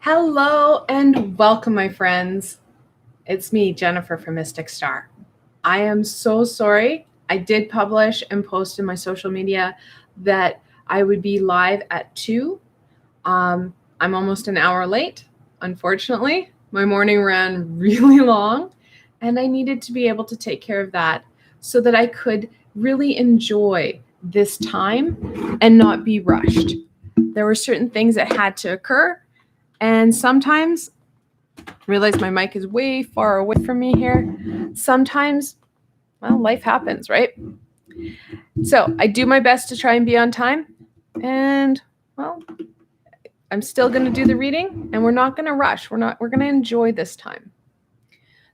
Hello and welcome, my friends. It's me, Jennifer from Mystic Star. I am so sorry. I did publish and post in my social media that I would be live at 2. I'm almost an hour late, unfortunately. My morning ran really long, and I needed to be able to take care of that so that I could really enjoy this time and not be rushed. There were certain things that had to occur. And sometimes, realize my mic is way far away from me here. Sometimes, well, life happens, right? So I do my best to try and be on time. And, well, I'm still going to do the reading, and we're not going to rush. We're going to enjoy this time.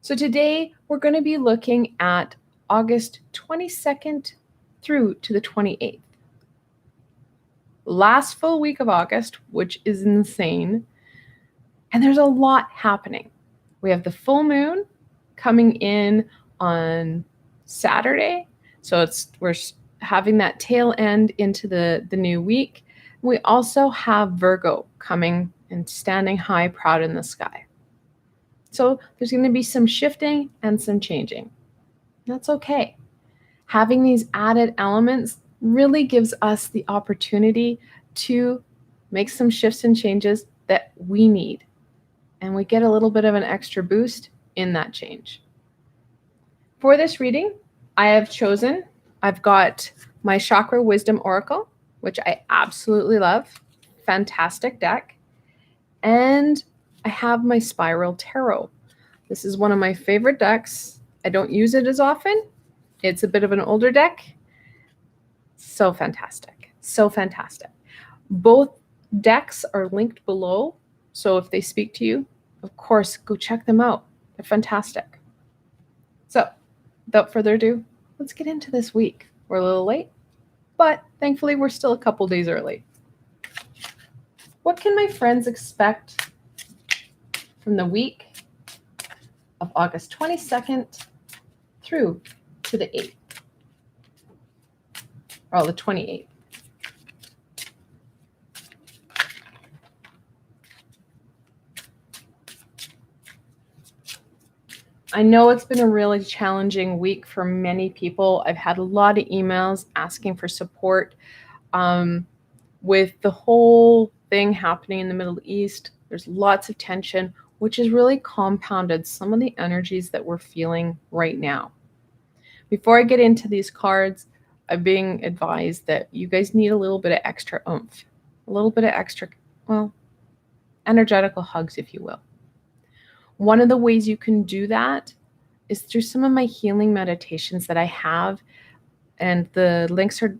So today we're going to be looking at August 22nd through to the 28th. Last full week of August, which is insane. And there's a lot happening. We have the full moon coming in on Saturday. So we're having that tail end into the new week. We also have Virgo coming and standing high, proud in the sky. So there's going to be some shifting and some changing. That's okay. Having these added elements really gives us the opportunity to make some shifts and changes that we need. And we get a little bit of an extra boost in that change. For this reading, I've got my Chakra Wisdom Oracle, which I absolutely love. Fantastic deck. And I have my Spiral Tarot. This is one of my favorite decks. I don't use it as often. It's a bit of an older deck. So fantastic. So fantastic. Both decks are linked below. So if they speak to you, of course, go check them out. They're fantastic. So without further ado, let's get into this week. We're a little late, but thankfully we're still a couple days early. What can my friends expect from the week of August 22nd through to the 8th? Or the 28th. I know it's been a really challenging week for many people. I've had a lot of emails asking for support with the whole thing happening in the Middle East. There's lots of tension, which has really compounded some of the energies that we're feeling right now. Before I get into these cards, I'm being advised that you guys need a little bit of extra oomph, a little bit of extra, well, energetical hugs, if you will. One of the ways you can do that is through some of my healing meditations that I have, and the links are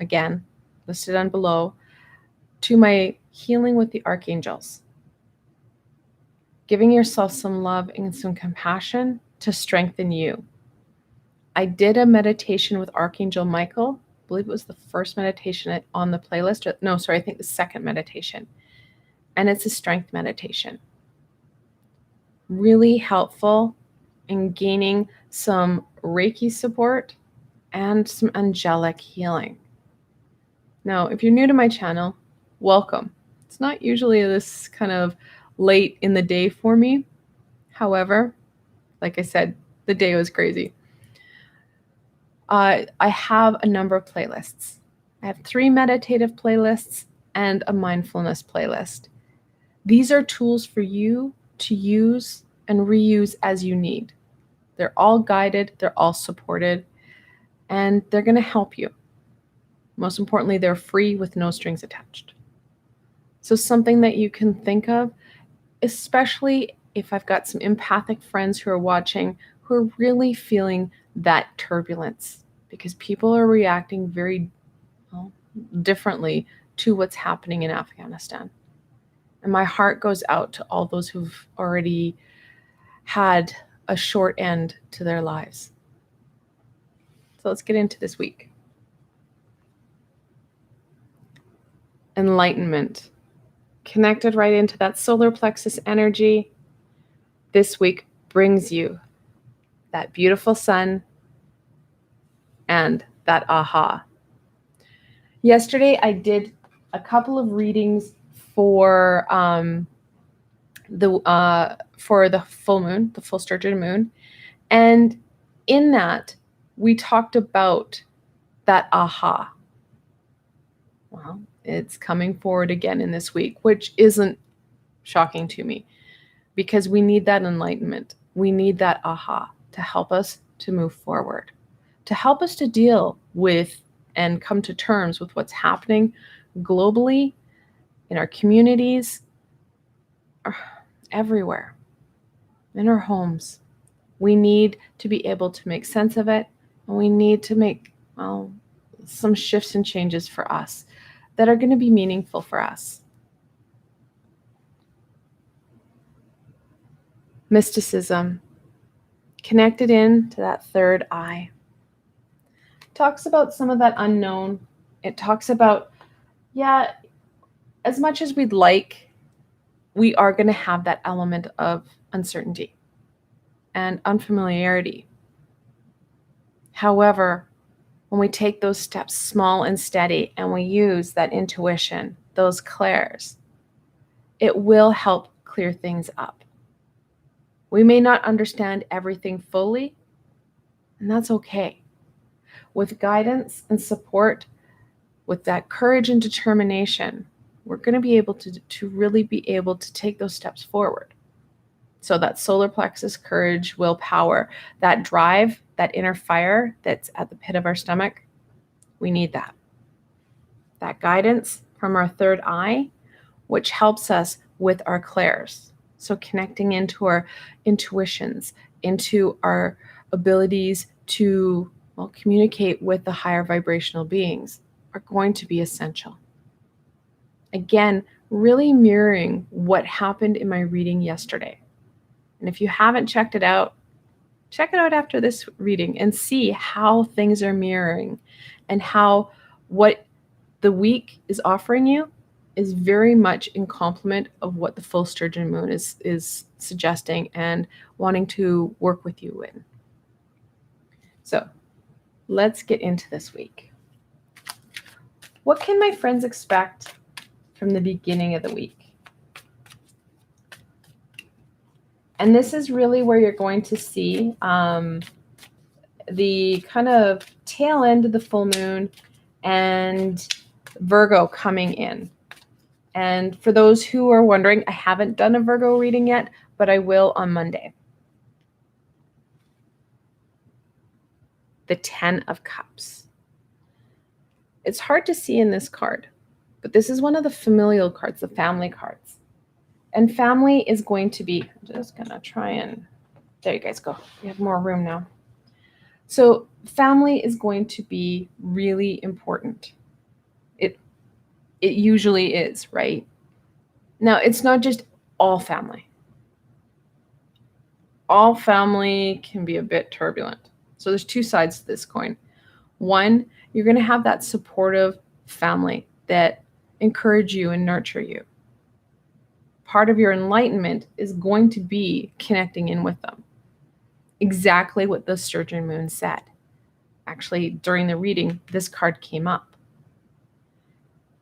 again listed on below, to my healing with the Archangels. Giving yourself some love and some compassion to strengthen you. I did a meditation with Archangel Michael. I believe it was the first meditation on the playlist. I think the second meditation. And it's a strength meditation. Really helpful in gaining some Reiki support and some angelic healing. Now, if you're new to my channel, welcome. It's not usually this kind of late in the day for me. However, like I said, the day was crazy. I have a number of playlists. I have 3 meditative playlists and a mindfulness playlist. These are tools for you to use and reuse as you need. They're all guided, they're all supported, and they're going to help you. Most importantly, they're free with no strings attached. So something that you can think of, especially if I've got some empathic friends who are watching, who are really feeling that turbulence, because people are reacting very differently to what's happening in Afghanistan. And my heart goes out to all those who've already had a short end to their lives. So let's get into this week. Enlightenment. Connected right into that solar plexus energy. This week brings you that beautiful sun and that aha. Yesterday I did a couple of readings for for the full moon, the full sturgeon moon. And in that, we talked about that aha. Well, it's coming forward again in this week, which isn't shocking to me because we need that enlightenment. We need that aha to help us to move forward, to help us to deal with and come to terms with what's happening globally, in our communities, everywhere, in our homes. We need to be able to make sense of it, and we need to make, well, some shifts and changes for us that are going to be meaningful for us. Mysticism, connected in to that third eye, talks about some of that unknown. It talks about, yeah, as much as we'd like, we are going to have that element of uncertainty and unfamiliarity. However, when we take those steps small and steady and we use that intuition, those clairs, it will help clear things up. We may not understand everything fully, and that's okay. With guidance and support, with that courage and determination, we're going to be able to really be able to take those steps forward. So that solar plexus courage, willpower, that drive, that inner fire that's at the pit of our stomach, we need that. That guidance from our third eye, which helps us with our clairs. So connecting into our intuitions, into our abilities to, well, communicate with the higher vibrational beings are going to be essential. Again, really mirroring what happened in my reading yesterday. And if you haven't checked it out, check it out after this reading and see how things are mirroring and how what the week is offering you is very much in complement of what the full sturgeon moon is suggesting and wanting to work with you in. So let's get into this week. What can my friends expect from the beginning of the week? And this is really where you're going to see the kind of tail end of the full moon and Virgo coming in. And for those who are wondering, I haven't done a Virgo reading yet, but I will on Monday. The 10 of Cups. It's hard to see in this card, but this is one of the familial cards, the family cards. And family is going to be, I'm just going to try and, there you guys go. We have more room now. So family is going to be really important. It usually is, right? Now, it's not just all family. All family can be a bit turbulent. So there's two sides to this coin. One, you're going to have that supportive family that encourage you and nurture you. Part of your enlightenment is going to be connecting in with them. Exactly what the sturgeon moon said. Actually, during the reading, this card came up.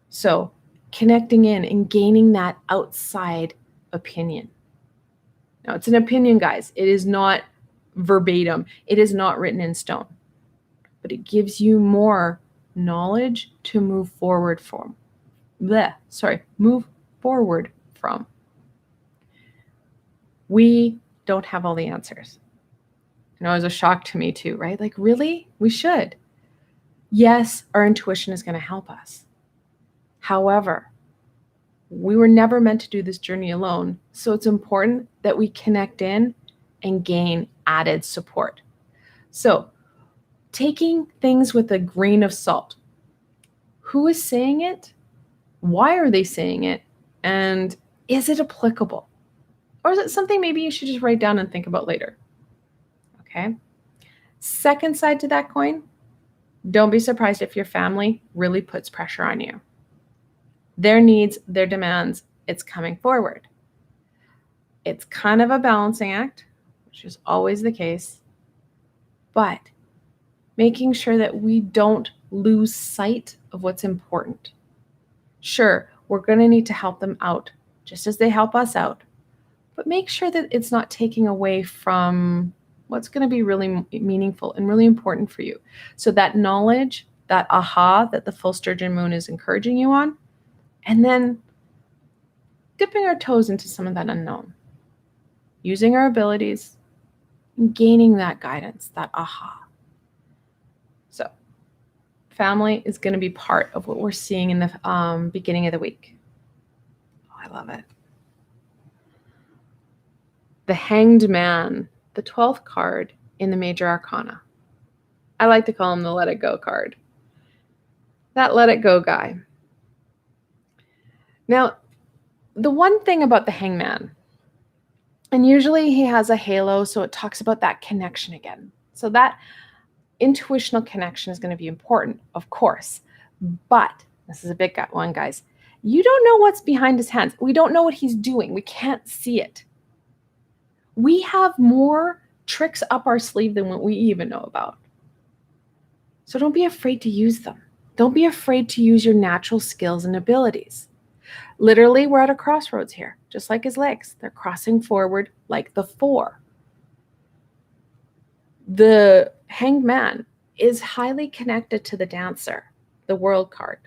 So connecting in and gaining that outside opinion. Now, it's an opinion, guys. It is not verbatim. It is not written in stone. But it gives you more knowledge to move forward from. Move forward from. We don't have all the answers. I know it was a shock to me too, right? Like, really? We should. Yes, our intuition is going to help us. However, we were never meant to do this journey alone. So it's important that we connect in and gain added support. So taking things with a grain of salt. Who is saying it? Why are they saying it? And is it applicable? Or is it something maybe you should just write down and think about later? Okay. Second side to that coin, don't be surprised if your family really puts pressure on you. Their needs, their demands, it's coming forward. It's kind of a balancing act, which is always the case, but making sure that we don't lose sight of what's important. Sure, we're going to need to help them out, just as they help us out, but make sure that it's not taking away from what's going to be really meaningful and really important for you. So that knowledge, that aha that the full sturgeon moon is encouraging you on, and then dipping our toes into some of that unknown, using our abilities, and gaining that guidance, that aha. So family is going to be part of what we're seeing in the beginning of the week. Oh, I love it. The Hanged Man, the 12th card in the Major Arcana. I like to call him the Let It Go card. That Let It Go guy. Now, the one thing about the Hangman, and usually he has a halo, so it talks about that connection again. So that intuitional connection is going to be important, of course. But this is a big one, guys. You don't know what's behind his hands. We don't know what he's doing. We can't see it. We have more tricks up our sleeve than what we even know about. So don't be afraid to use them. Don't be afraid to use your natural skills and abilities. Literally, we're at a crossroads here, just like his legs. They're crossing forward like the 4. The Hanged Man is highly connected to the Dancer, the World card,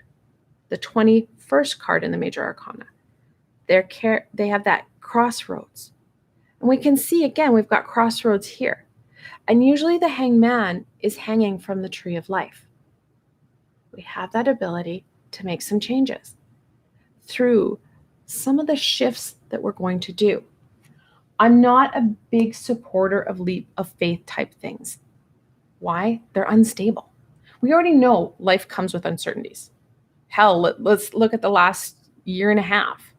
the 21st card in the Major Arcana. They have that crossroads. And we can see, again, we've got crossroads here. And usually the Hanged Man is hanging from the tree of life. We have that ability to make some changes through some of the shifts that we're going to do. I'm not a big supporter of leap of faith type things. Why? They're unstable. We already know life comes with uncertainties. Hell, let's look at the last year and a half.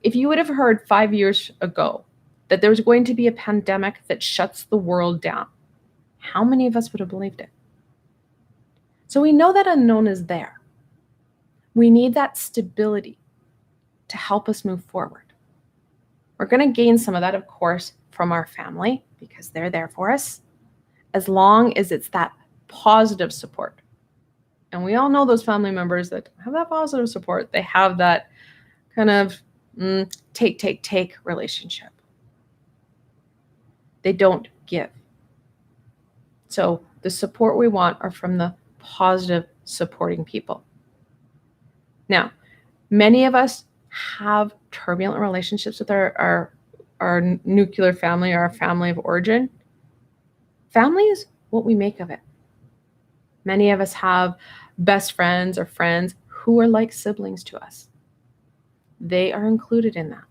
If you would have heard 5 years ago that there was going to be a pandemic that shuts the world down, how many of us would have believed it? So we know that unknown is there. We need that stability to help us move forward. We're going to gain some of that, of course, from our family because they're there for us, as long as it's that positive support. And we all know those family members that have that positive support. They have that kind of take relationship. They don't give. So the support we want are from the positive supporting people. Now, many of us have turbulent relationships with our nuclear family or our family of origin. Family is what we make of it. Many of us have best friends or friends who are like siblings to us. They are included in that.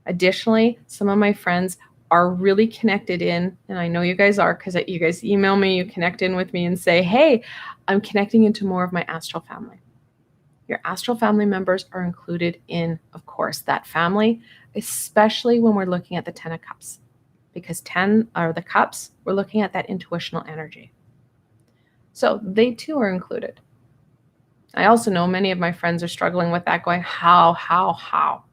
Additionally, some of my friends are really connected in, and I know you guys are because you guys email me, you connect in with me and say, hey, I'm connecting into more of my astral family. Your astral family members are included in, of course, that family, especially when we're looking at the 10 of Cups. Because 10 are the cups, we're looking at that intuitional energy. So they too are included. I also know many of my friends are struggling with that, going, how?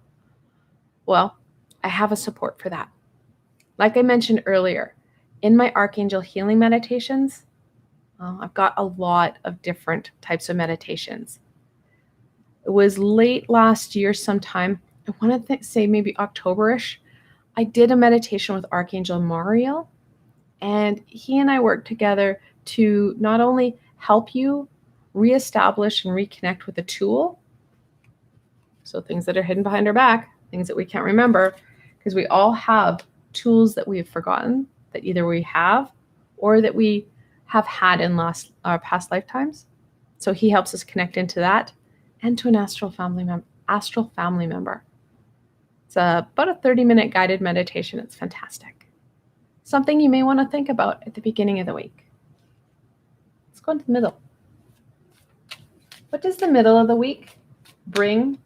Well, I have a support for that. Like I mentioned earlier, in my Archangel healing meditations, I've got a lot of different types of meditations. It was late last year sometime, I want to say maybe October-ish, I did a meditation with Archangel Mariel, and he and I worked together to not only help you reestablish and reconnect with a tool, so things that are hidden behind our back, things that we can't remember, because we all have tools that we have forgotten that either we have or that we have had in our past lifetimes. So he helps us connect into that and to an astral family member. It's about a 30-minute guided meditation. It's fantastic. Something you may want to think about at the beginning of the week. Let's go into the middle. What does the middle of the week bring,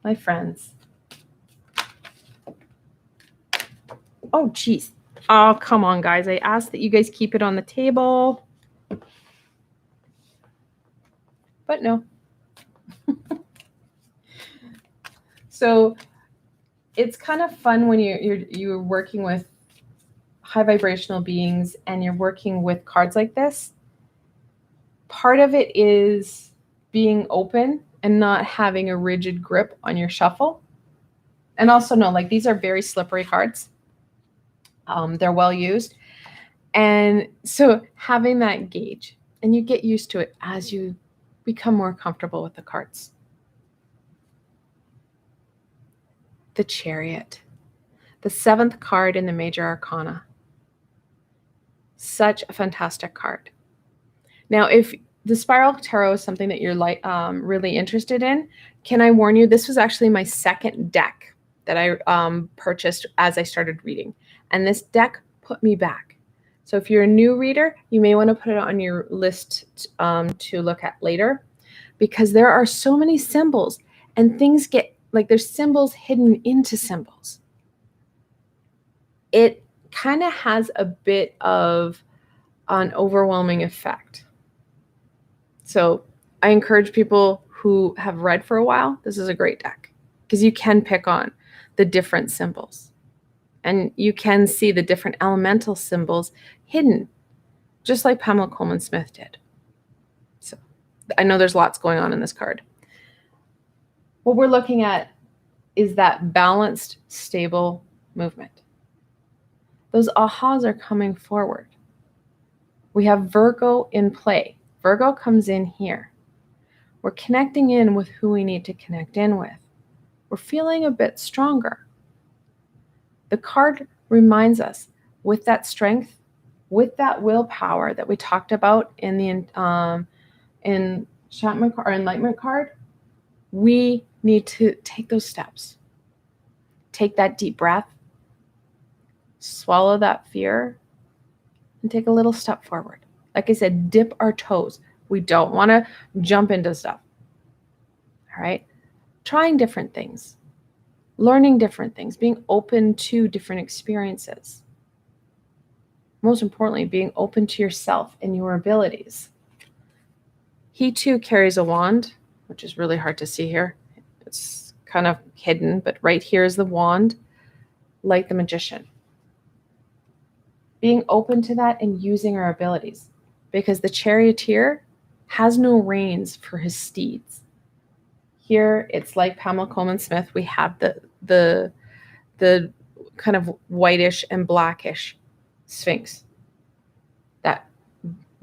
my friends? Oh, geez. Oh, come on, guys. I asked that you guys keep it on the table. But no. So it's kind of fun when you're working with high vibrational beings and you're working with cards like this. Part of it is being open and not having a rigid grip on your shuffle. And also know, like, these are very slippery cards. They're well used. And so having that gauge, and you get used to it as you become more comfortable with the cards. The Chariot, the 7th card in the Major Arcana. Such a fantastic card. Now, if the Spiral Tarot is something that you're really interested in, can I warn you, this was actually my second deck that I purchased as I started reading. And this deck put me back. So if you're a new reader, you may want to put it on your list to look at later, because there are so many symbols and things get, like, there's symbols hidden into symbols. It kind of has a bit of an overwhelming effect. So I encourage people who have read for a while, this is a great deck, because you can pick on the different symbols and you can see the different elemental symbols hidden, just like Pamela Coleman Smith did. So I know there's lots going on in this card. What we're looking at is that balanced, stable movement. Those ahas are coming forward. We have Virgo in play. Virgo comes in here. We're connecting in with who we need to connect in with. We're feeling a bit stronger. The card reminds us, with that strength, with that willpower that we talked about in the Enlightenment card, we need to take those steps. Take that deep breath, swallow that fear, and take a little step forward. Like I said, dip our toes. We don't want to jump into stuff. All right? Trying different things, learning different things, being open to different experiences. Most importantly, being open to yourself and your abilities. He too carries a wand, which is really hard to see here. It's kind of hidden, but right here is the wand, like the Magician. Being open to that and using our abilities, because the Charioteer has no reins for his steeds. Here, it's like Pamela Coleman Smith. We have the kind of whitish and blackish Sphinx. That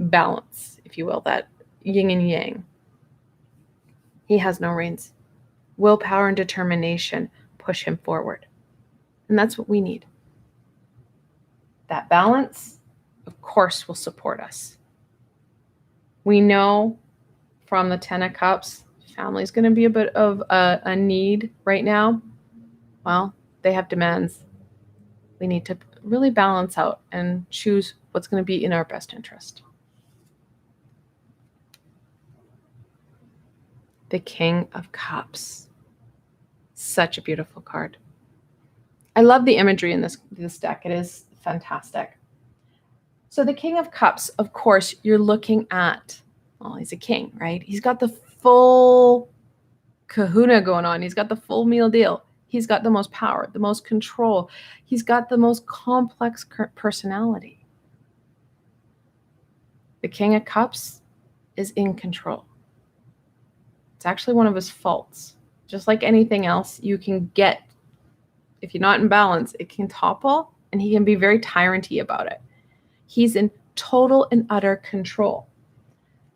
balance, if you will, that yin and yang. He has no reins. Willpower and determination push him forward. And that's what we need. That balance, of course, will support us. We know from the 10 of Cups, family is going to be a bit of a need right now. Well, they have demands. We need to really balance out and choose what's going to be in our best interest. The King of Cups. Such a beautiful card. I love the imagery in this deck. It is fantastic. So the King of Cups, of course, you're looking at, well, he's a king, right? He's got the full kahuna going on. He's got the full meal deal. He's got the most power, the most control. He's got the most complex personality. The King of Cups is in control. It's actually one of his faults. Just like anything else, you can get, if you're not in balance, it can topple, and he can be very tyrant-y about it. He's in total and utter control.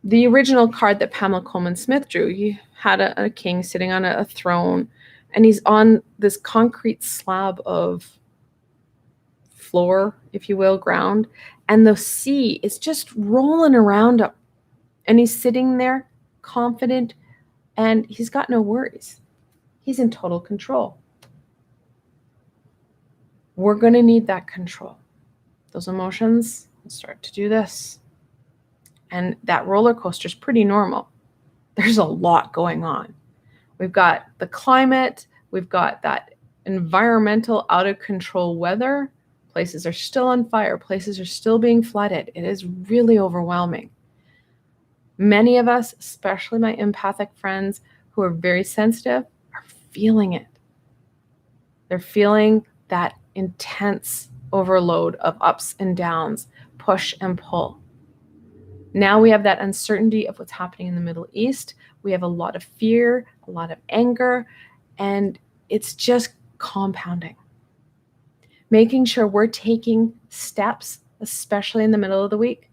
The original card that Pamela Coleman Smith drew, he had a king sitting on a throne, and he's on this concrete slab of floor, if you will, ground, and the sea is just rolling around him. And he's sitting there confident, and he's got no worries. He's in total control. We're going to need that control. Those emotions start to do this. And that roller coaster is pretty normal. There's a lot going on. We've got the climate. We've got that environmental out of control weather. Places are still on fire. Places are still being flooded. It is really overwhelming. Many of us, especially my empathic friends who are very sensitive, are feeling it. They're feeling that intense overload of ups and downs, push and pull. Now we have that uncertainty of what's happening in the Middle East. We have a lot of fear, a lot of anger, and it's just compounding. Making sure we're taking steps, especially in the middle of the week,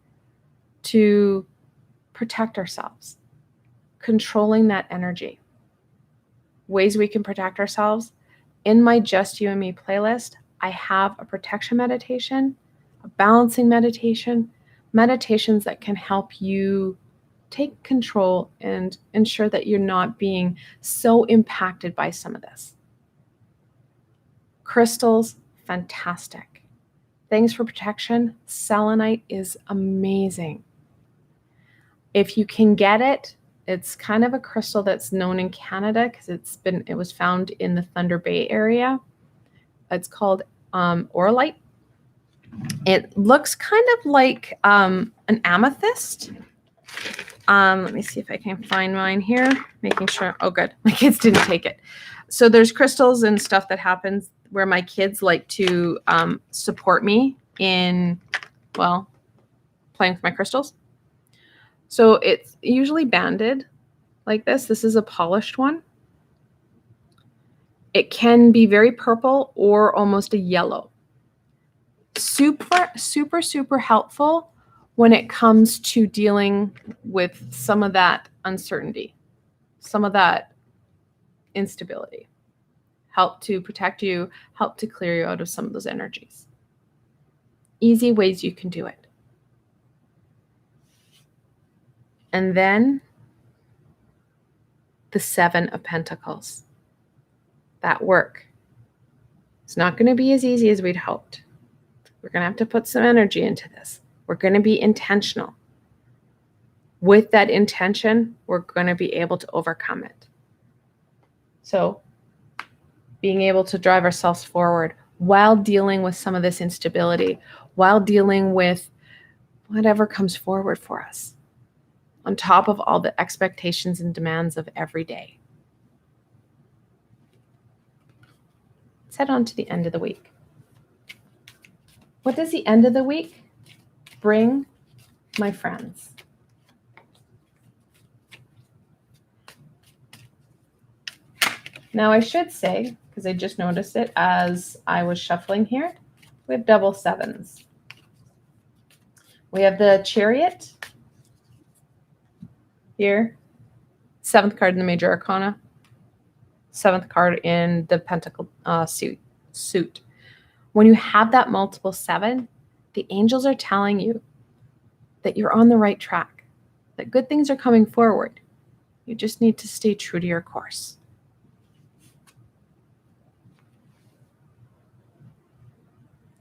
to protect ourselves, controlling that energy. Ways we can protect ourselves. In my Just You and Me playlist, I have a protection meditation, a balancing meditation, meditations that can help you take control and ensure that you're not being so impacted by some of this. Crystals, fantastic. Things for protection, selenite is amazing. If you can get it, it's kind of a crystal that's known in Canada because it was found in the Thunder Bay area. It's called Orlite. It looks kind of like an amethyst. Let me see if I can find mine here, making sure. Oh, good. My kids didn't take it. So there's crystals and stuff that happens where my kids like to support me in, well, playing with my crystals. So it's usually banded like this. This is a polished one. It can be very purple or almost a yellow. Super, super, super helpful when it comes to dealing with some of that uncertainty, some of that instability. Help to protect you, help to clear you out of some of those energies. Easy ways you can do it. And then the Seven of Pentacles. That work. It's not going to be as easy as we'd hoped. We're going to have to put some energy into this. We're going to be intentional. With that intention, we're going to be able to overcome it. So, being able to drive ourselves forward while dealing with some of this instability, while dealing with whatever comes forward for us, on top of all the expectations and demands of every day. Let's head on to the end of the week. What does the end of the week bring, my friends? Now I should say, because I just noticed it as I was shuffling here, we have double sevens. We have the Chariot here, seventh card in the Major Arcana, seventh card in the Pentacle suit. When you have that multiple seven, the angels are telling you that you're on the right track, that good things are coming forward. You just need to stay true to your course.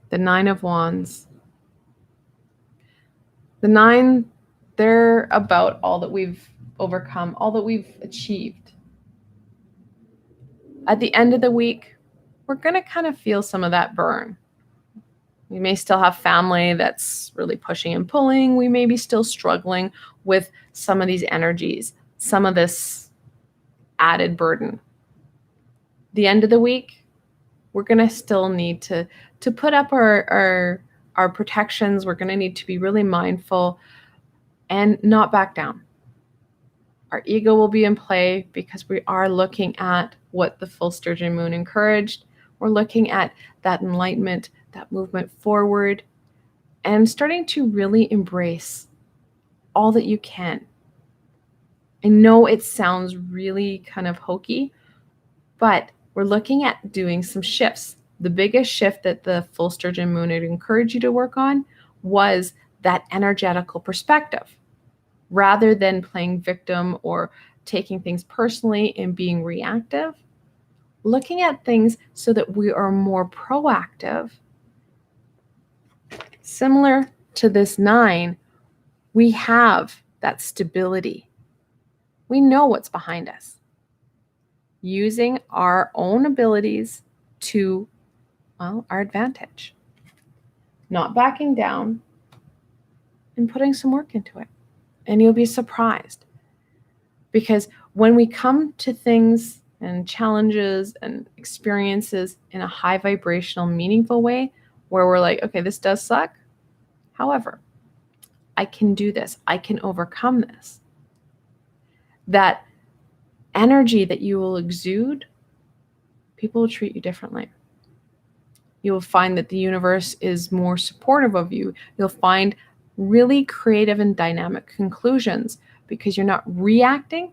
The Nine of Wands. The nine, they're about all that we've overcome, all that we've achieved. At the end of the week, we're going to kind of feel some of that burn. We may still have family that's really pushing and pulling. We may be still struggling with some of these energies, some of this added burden. The end of the week, we're going to still need to put up our protections. We're going to need to be really mindful and not back down. Our ego will be in play because we are looking at what the full sturgeon moon encouraged. We're looking at that enlightenment, that movement forward, and starting to really embrace all that you can. I know it sounds really kind of hokey, but we're looking at doing some shifts. The biggest shift that the full sturgeon moon had encouraged you to work on was that energetical perspective. Rather than playing victim or taking things personally and being reactive, looking at things so that we are more proactive. Similar to this nine, we have that stability. We know what's behind us. Using our own abilities to, well, our advantage. Not backing down and putting some work into it. And you'll be surprised. Because when we come to things and challenges and experiences in a high vibrational, meaningful way, where we're like, okay, this does suck. However, I can do this. I can overcome this. That energy that you will exude, people will treat you differently. You'll find that the universe is more supportive of you. You'll find really creative and dynamic conclusions because you're not reacting,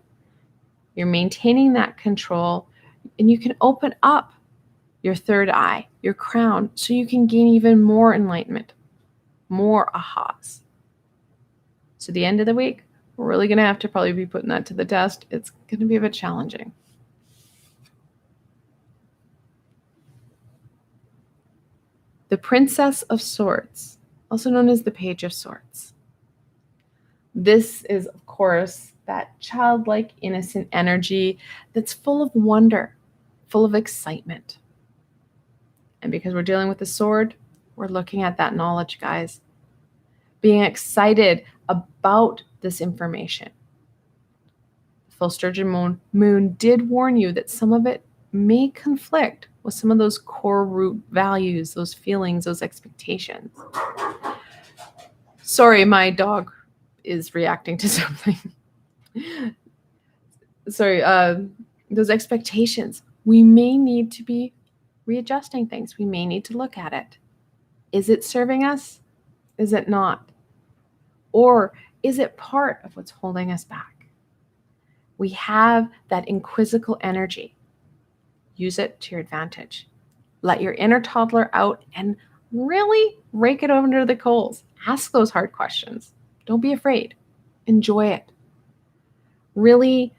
you're maintaining that control, and you can open up your third eye, your crown, so you can gain even more enlightenment, more ahas. So the end of the week, we're really going to have to probably be putting that to the test. It's going to be a bit challenging. The Princess of Swords, also known as the Page of Swords. This is, of course, that childlike, innocent energy that's full of wonder, full of excitement. And because we're dealing with the sword, we're looking at that knowledge, guys. Being excited about this information. The full sturgeon moon did warn you that some of it may conflict with some of those core root values, those feelings, those expectations. Sorry, my dog is reacting to something. Sorry, those expectations. We may need to be readjusting things. We may need to look at it. Is it serving us? Is it not? Or is it part of what's holding us back? We have that inquisical energy. Use it to your advantage. Let your inner toddler out and really rake it under the coals. Ask those hard questions. Don't be afraid. Enjoy it. Really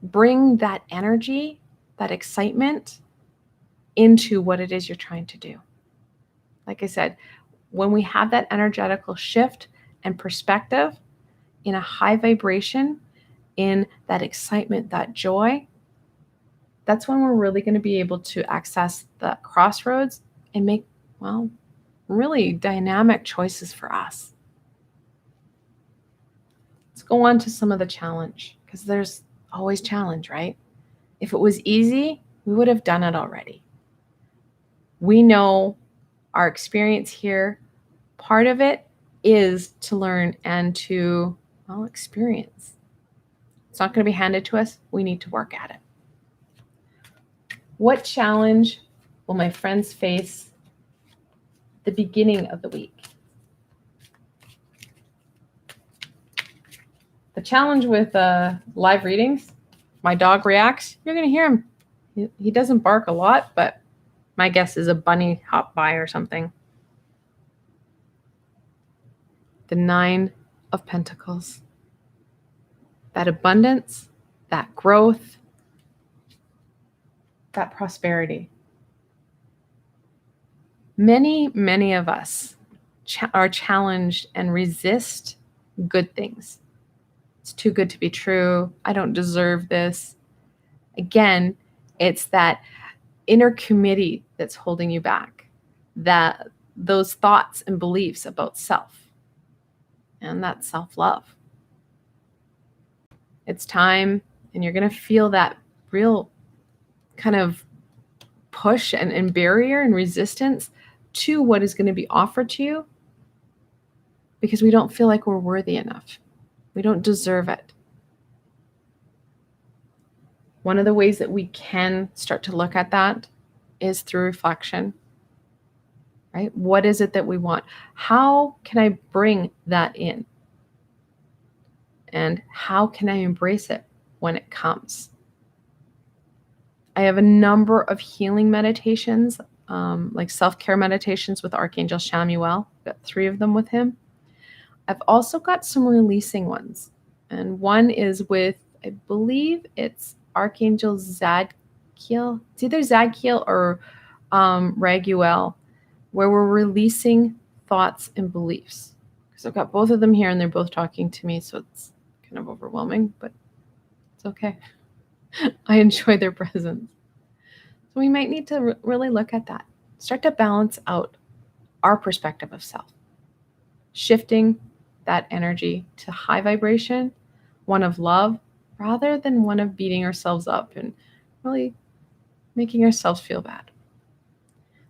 bring that energy, that excitement into what it is you're trying to do. Like I said, when we have that energetical shift and perspective in a high vibration, in that excitement, that joy, that's when we're really going to be able to access the crossroads and make, well, really dynamic choices for us. Let's go on to some of the challenge, because there's always challenge, right? If it was easy, we would have done it already. We know our experience here, part of it is to learn and to, well, experience. It's not going to be handed to us. We need to work at it. What challenge will my friends face the beginning of the week? The challenge with live readings, my dog reacts, you're going to hear him. He doesn't bark a lot, but my guess is a bunny hopped by or something. The Nine of Pentacles. That abundance, that growth, that prosperity. Many of us are challenged and resist good things. It's too good to be true. I don't deserve this. Again, it's that inner committee that's holding you back, that those thoughts and beliefs about self, and that self-love. It's time, and you're going to feel that real kind of push and barrier and resistance to what is going to be offered to you, because we don't feel like we're worthy enough. We don't deserve it. One of the ways that we can start to look at that is through reflection, right? What is it that we want? How can I bring that in? And how can I embrace it when it comes? I have a number of healing meditations, like self-care meditations with Archangel Chamuel. I've got 3 of them with him. I've also got some releasing ones. And one is with, I believe it's Archangel Zadkiel. It's either Zadkiel or Raguel, where we're releasing thoughts and beliefs. Because I've got both of them here and they're both talking to me, so it's kind of overwhelming, but it's okay. I enjoy their presence. So we might need to really look at that. Start to balance out our perspective of self. Shifting that energy to high vibration, one of love, rather than one of beating ourselves up and really making ourselves feel bad.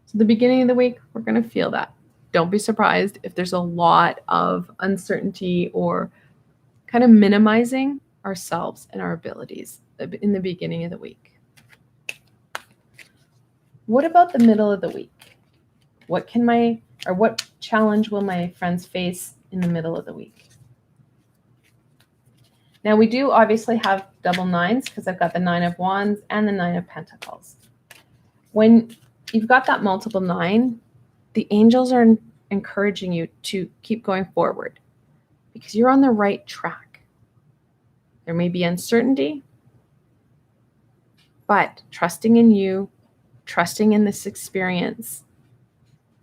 So the beginning of the week, we're going to feel that. Don't be surprised if there's a lot of uncertainty or kind of minimizing ourselves and our abilities in the beginning of the week. What about the middle of the week? What challenge will my friends face in the middle of the week? Now we do obviously have double nines because I've got the 9 of Wands and the 9 of Pentacles. When you've got that multiple 9, the angels are encouraging you to keep going forward because you're on the right track. There may be uncertainty, but trusting in you, trusting in this experience,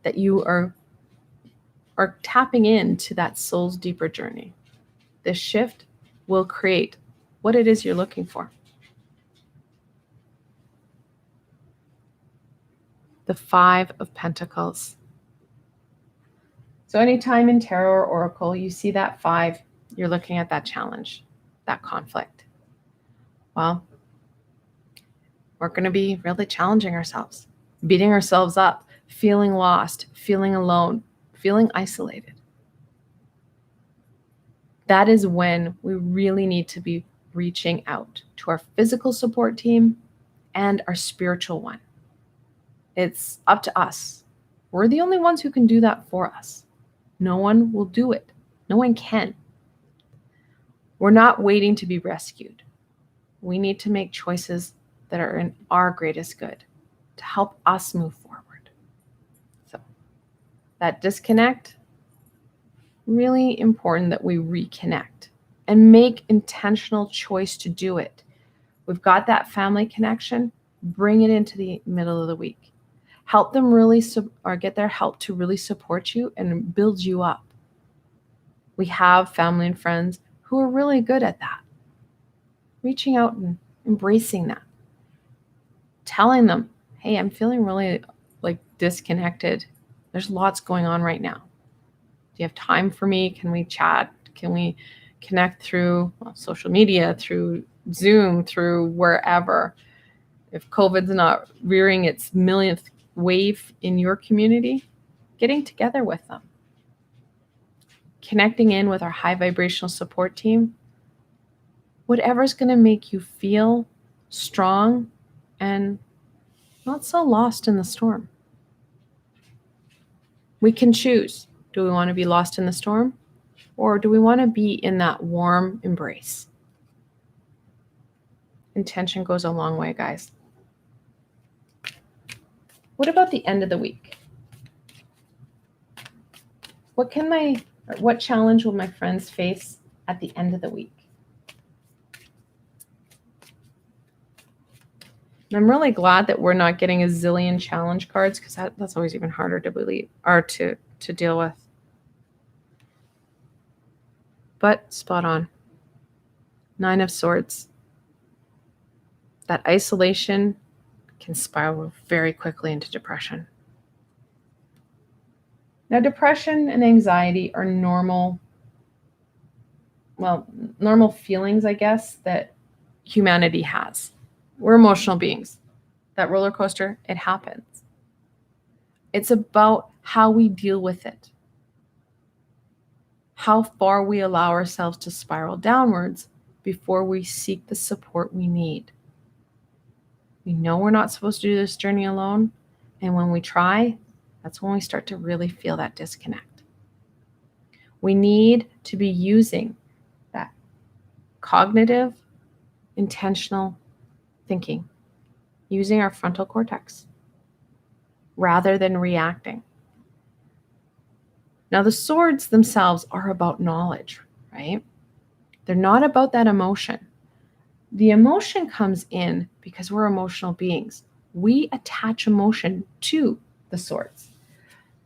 that you are tapping into that soul's deeper journey. This shift will create what it is you're looking for. The 5 of Pentacles. So anytime in tarot or oracle you see that 5, you're looking at that challenge, that conflict. Well, we're going to be really challenging ourselves, beating ourselves up, feeling lost, feeling alone, feeling isolated. That is when we really need to be reaching out to our physical support team and our spiritual one. It's up to us. We're the only ones who can do that for us. No one will do it. No one can. We're not waiting to be rescued. We need to make choices that are in our greatest good to help us move forward. So that disconnect, really important that we reconnect and make intentional choice to do it. We've got that family connection, bring it into the middle of the week. Help them really, or get their help to really support you and build you up. We have family and friends who are really good at that. Reaching out and embracing that. Telling them, hey, I'm feeling really disconnected. There's lots going on right now. Do you have time for me? Can we chat? Can we connect through social media, through Zoom, through wherever? If COVID's not rearing its millionth wave in your community, getting together with them. Connecting in with our high vibrational support team. Whatever's going to make you feel strong and not so lost in the storm. We can choose. Do we want to be lost in the storm? Or do we want to be in that warm embrace? Intention goes a long way, guys. What about the end of the week? What challenge will my friends face at the end of the week? And I'm really glad that we're not getting a zillion challenge cards because that's always even harder to believe or to deal with. But spot on. 9 of Swords. That isolation can spiral very quickly into depression. Now, depression and anxiety are normal feelings, I guess, that humanity has. We're emotional beings. That roller coaster, it happens. It's about how we deal with it. How far we allow ourselves to spiral downwards before we seek the support we need. We know we're not supposed to do this journey alone. And when we try, that's when we start to really feel that disconnect. We need to be using that cognitive, intentional thinking, using our frontal cortex rather than reacting. Now, the swords themselves are about knowledge, right? They're not about that emotion. The emotion comes in because we're emotional beings. We attach emotion to the swords,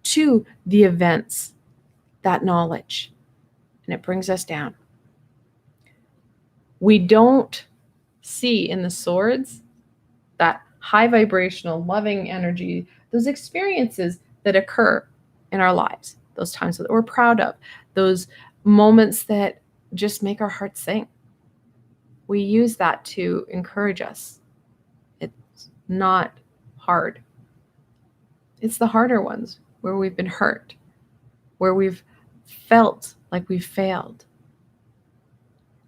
to the events, that knowledge, and it brings us down. We don't see in the swords that high vibrational, loving energy, those experiences that occur in our lives, those times that we're proud of, those moments that just make our hearts sing. We use that to encourage us. It's not hard. It's the harder ones where we've been hurt, where we've felt like we've failed.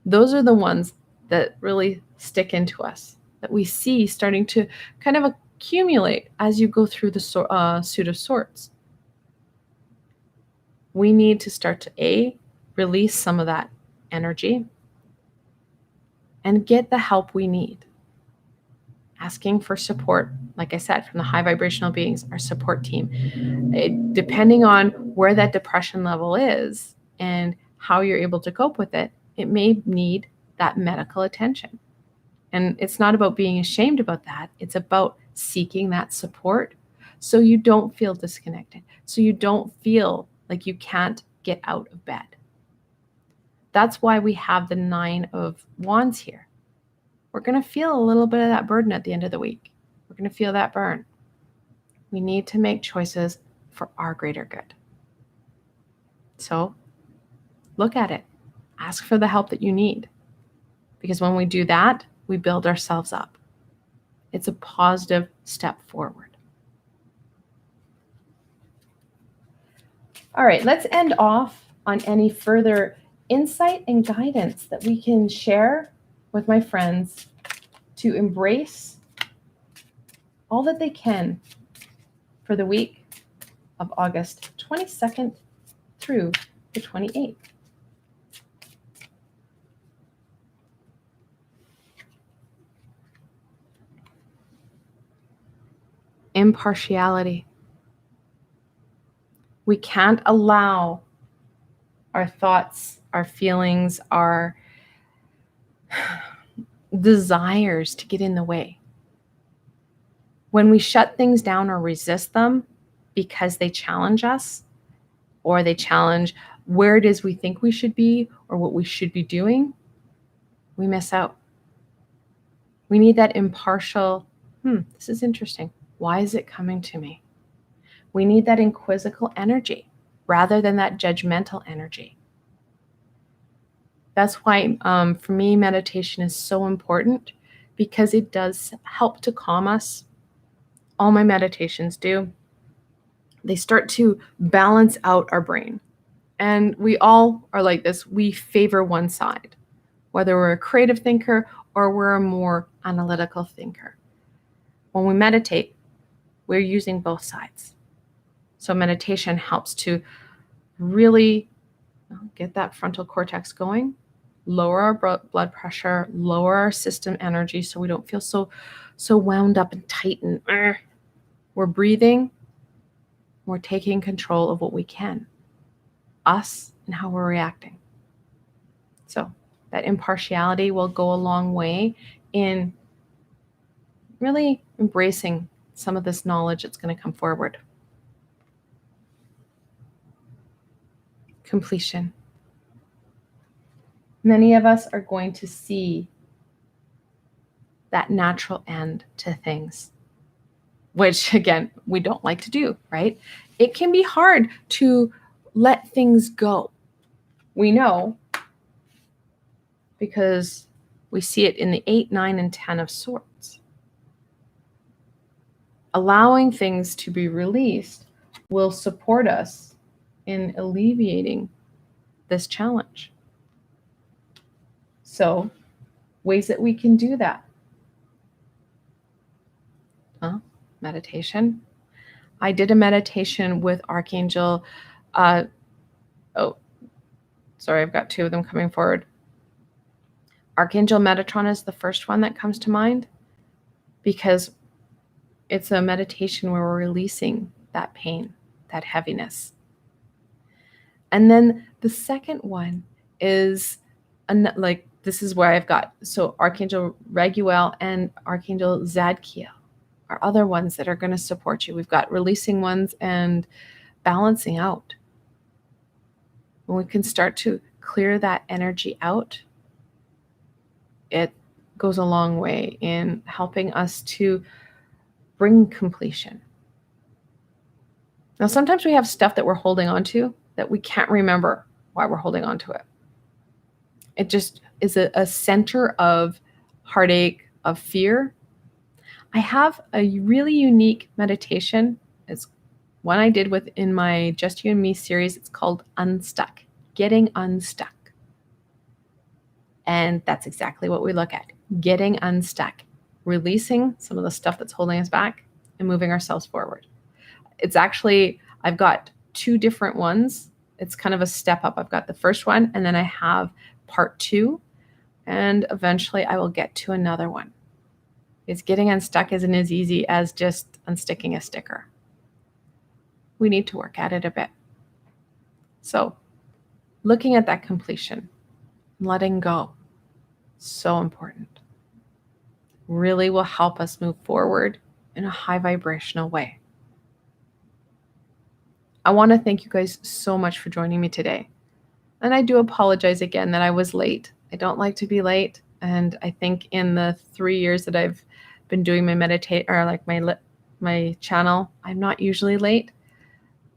Those are the ones that really stick into us, that we see starting to kind of accumulate as you go through the suit of swords. We need to start to release some of that energy and get the help we need. Asking for support, like I said, from the high vibrational beings, our support team. Depending on where that depression level is and how you're able to cope with it, it may need that medical attention. And it's not about being ashamed about that. It's about seeking that support so you don't feel disconnected, so you don't feel like you can't get out of bed. That's why we have the 9 of Wands here. We're going to feel a little bit of that burden at the end of the week. We're going to feel that burn. We need to make choices for our greater good. So look at it. Ask for the help that you need. Because when we do that, we build ourselves up. It's a positive step forward. All right, let's end off on any further insight and guidance that we can share with my friends to embrace all that they can for the week of August 22nd through the 28th. Impartiality. We can't allow our thoughts, our feelings, our desires to get in the way. When we shut things down or resist them because they challenge us, or they challenge where it is we think we should be or what we should be doing, we miss out. We need that impartial, this is interesting. Why is it coming to me? We need that inquisical energy rather than that judgmental energy. That's why, for me, meditation is so important, because it does help to calm us. All my meditations do. They start to balance out our brain. And we all are like this. We favor one side, whether we're a creative thinker or we're a more analytical thinker. When we meditate, we're using both sides. So meditation helps to really get that frontal cortex going, lower our blood pressure, lower our system energy so we don't feel so wound up and tight and we're breathing. We're taking control of what we can, us and how we're reacting. So that impartiality will go a long way in really embracing some of this knowledge that's going to come forward. Completion. Many of us are going to see that natural end to things, which again, we don't like to do, right? It can be hard to let things go. We know because we see it in the 8, 9, and 10 of Swords. Allowing things to be released will support us in alleviating this challenge. So, ways that we can do that. Meditation. I did a meditation with Archangel. I've got 2 of them coming forward. Archangel Metatron is the first one that comes to mind, because it's a meditation where we're releasing that pain, that heaviness. And then the second one is this is where I've got, so Archangel Raguel and Archangel Zadkiel are other ones that are going to support you. We've got releasing ones and balancing out. When we can start to clear that energy out, it goes a long way in helping us to bring completion. Now, sometimes we have stuff that we're holding on to that we can't remember why we're holding on to it. It just is a center of heartache, of fear. I have a really unique meditation. It's one I did in my Just You and Me series. It's called Unstuck, Getting Unstuck. And that's exactly what we look at, getting unstuck. releasing some of the stuff that's holding us back and moving ourselves forward. It's actually, I've got 2 different ones. It's kind of a step up. I've got the first one, and then I have part 2, and eventually I will get to another one. It's getting unstuck isn't as easy as just unsticking a sticker. We need to work at it a bit. So looking at that completion, letting go, so important. Really will help us move forward in a high vibrational way. I want to thank you guys so much for joining me today. And I do apologize again that I was late. I don't like to be late. And I think in the 3 years that I've been doing my channel, I'm not usually late.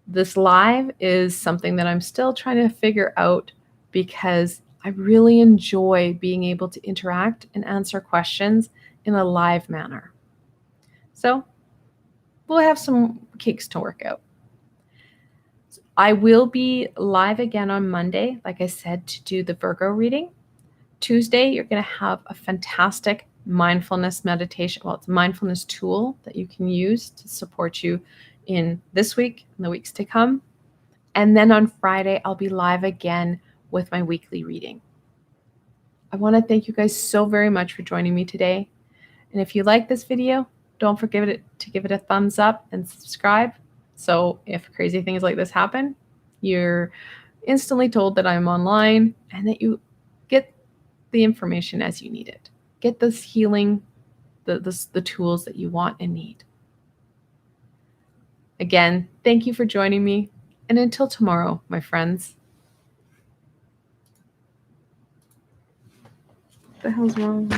This live is something that I'm still trying to figure out because I really enjoy being able to interact and answer questions in a live manner. So we'll have some kinks to work out. I will be live again on Monday, like I said, to do the Virgo reading. Tuesday, you're going to have a fantastic mindfulness meditation. Well, it's a mindfulness tool that you can use to support you in this week and the weeks to come. And then on Friday, I'll be live again with my weekly reading. I want to thank you guys so very much for joining me today. And if you like this video, don't forget to give it a thumbs up and subscribe. So if crazy things like this happen, you're instantly told that I'm online and that you get the information as you need it. Get this healing, the tools that you want and need. Again, thank you for joining me. And until tomorrow, my friends. What the hell's wrong?